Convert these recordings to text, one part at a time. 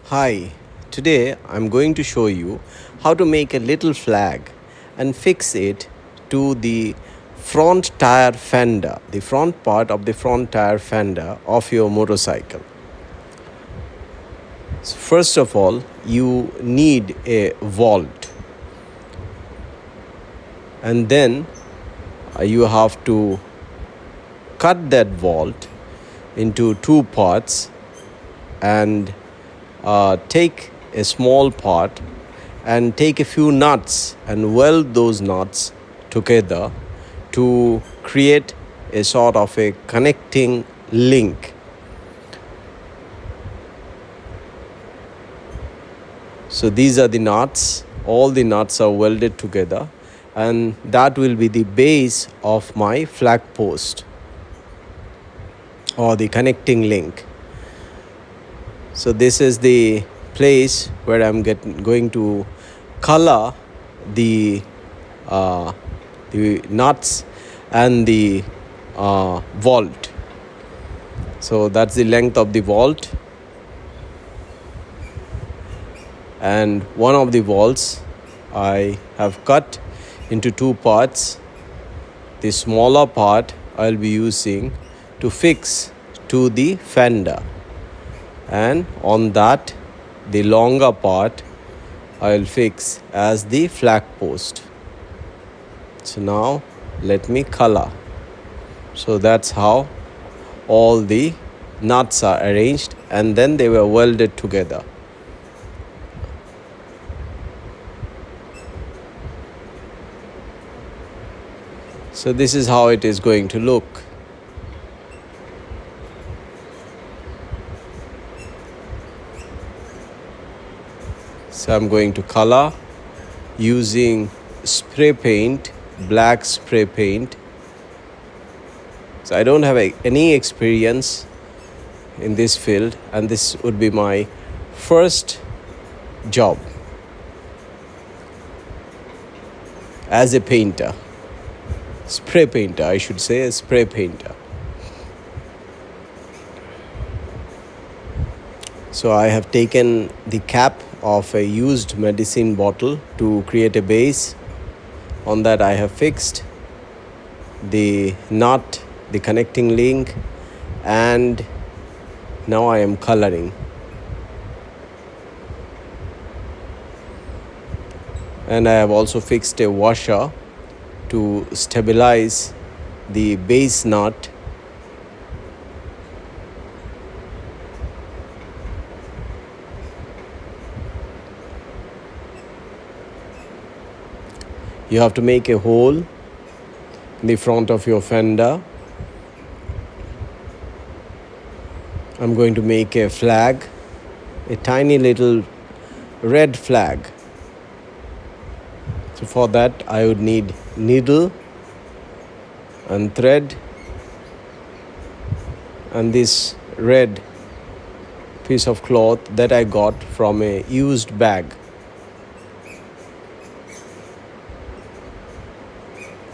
Hi, today I'm going to show you how to make a little flag and fix it to the front tire fender, the front part of the front tire fender of your motorcycle. So first of all, you need a vault, and then you have to cut that vault into two parts and take a small part and take a few nuts and weld those nuts together to create a sort of a connecting link. So these are the nuts. All the nuts are welded together, and that will be the base of my flag post or the connecting link. So this is the place where I'm going to color the nuts and the vault. So that's the length of the vault, and one of the vaults I have cut into two parts. The smaller part I'll be using to fix to the fender, and on that the longer part I'll fix as the flag post. So now let me color. So that's how all the nuts are arranged, and then they were welded together. So this is how it is going to look. So I'm going to color using spray paint, black spray paint. So I don't have any experience in this field, and this would be my first job as a painter. Spray painter, I should say, a spray painter. So I have taken the cap of a used medicine bottle to create a base. On that I have fixed the nut, the connecting link, and now I am coloring. And I have also fixed a washer to stabilize the base nut. You have to make a hole in the front of your fender. I'm going to make a flag, a tiny little red flag. So for that I would need needle and thread and this red piece of cloth that I got from a used bag.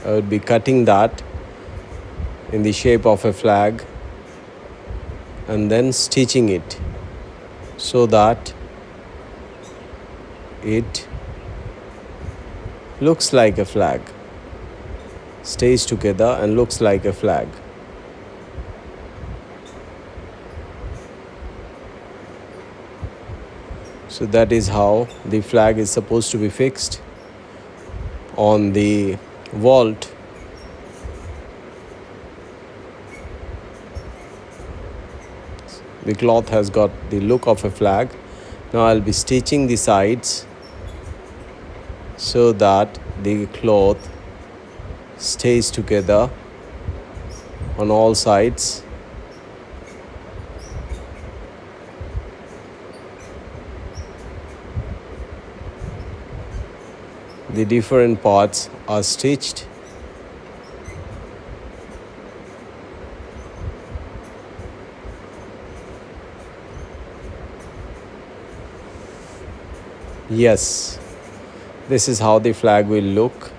I would be cutting that in the shape of a flag and then stitching it so that it looks like a flag, stays together and looks like a flag. So that is how the flag is supposed to be fixed on the vault. The cloth has got the look of a flag. Now I'll be stitching the sides so that the cloth stays together on all sides. The different parts are stitched. Yes, this is how the flag will look.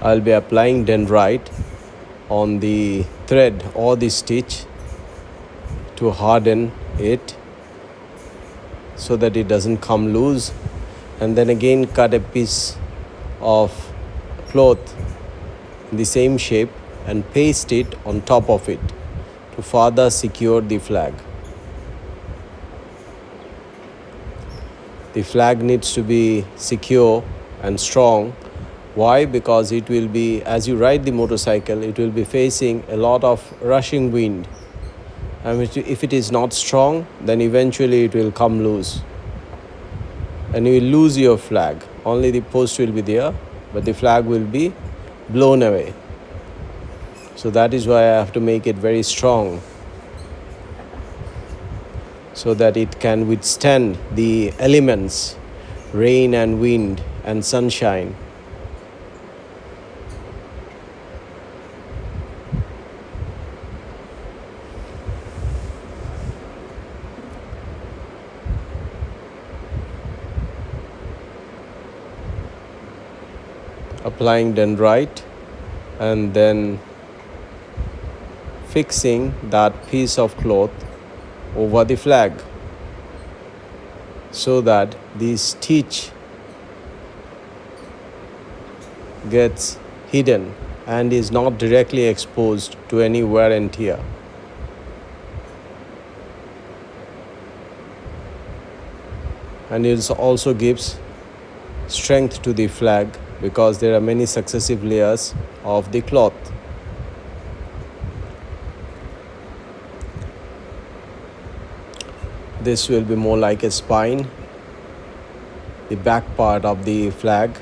I'll be applying dendrite on the thread or the stitch to harden it so that it doesn't come loose, and then again cut a piece of cloth in the same shape and paste it on top of it to further secure the flag. The flag needs to be secure and strong. Why? Because it will be, as you ride the motorcycle, it will be facing a lot of rushing wind. And if it is not strong, then eventually it will come loose. And you will lose your flag. Only the post will be there, but the flag will be blown away. So that is why I have to make it very strong, so that it can withstand the elements, rain and wind and sunshine. Applying dendrite and then fixing that piece of cloth over the flag so that the stitch gets hidden and is not directly exposed to any wear and tear. And it also gives strength to the flag because there are many successive layers of the cloth. This will be more like a spine, the back part of the flag.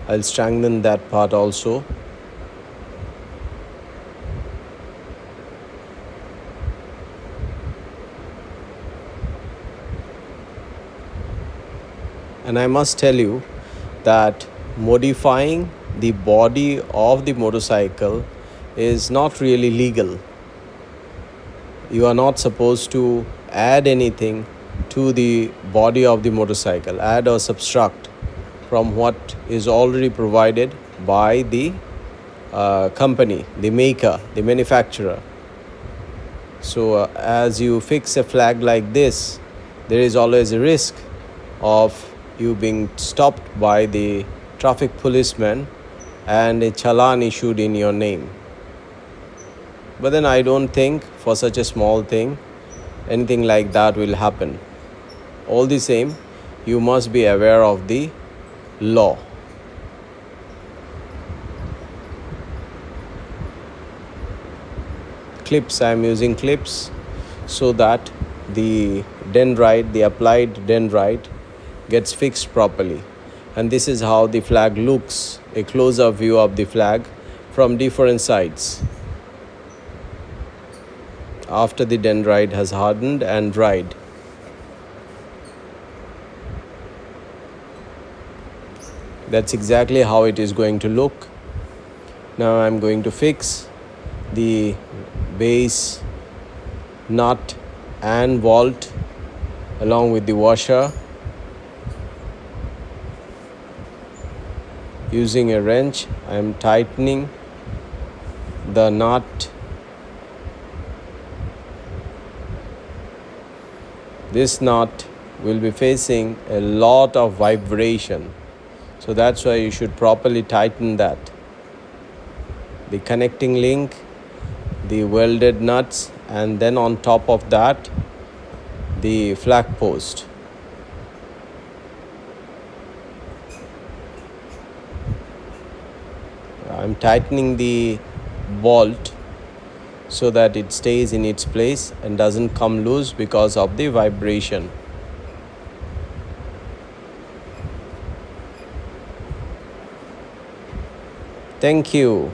I'll strengthen that part also. And I must tell you that modifying the body of the motorcycle is not really legal. You are not supposed to add anything to the body of the motorcycle, add or subtract from what is already provided by the company, the maker, the manufacturer. So as you fix a flag like this, there is always a risk of you being stopped by the traffic policeman and a challan issued in your name. But then I don't think for such a small thing anything like that will happen. All the same, you must be aware of the law. Clips, I am using clips so that the dendrite, the applied dendrite, gets fixed properly. And this is how the flag looks, a closer view of the flag from different sides after the dendrite has hardened and dried. That's exactly how it is going to look. Now I'm going to fix the base nut and bolt along with the washer using a wrench. I am tightening the nut. This nut will be facing a lot of vibration, so that's why you should properly tighten that. The connecting link, the welded nuts, and then on top of that the flag post. I'm tightening the bolt so that it stays in its place and doesn't come loose because of the vibration. Thank you.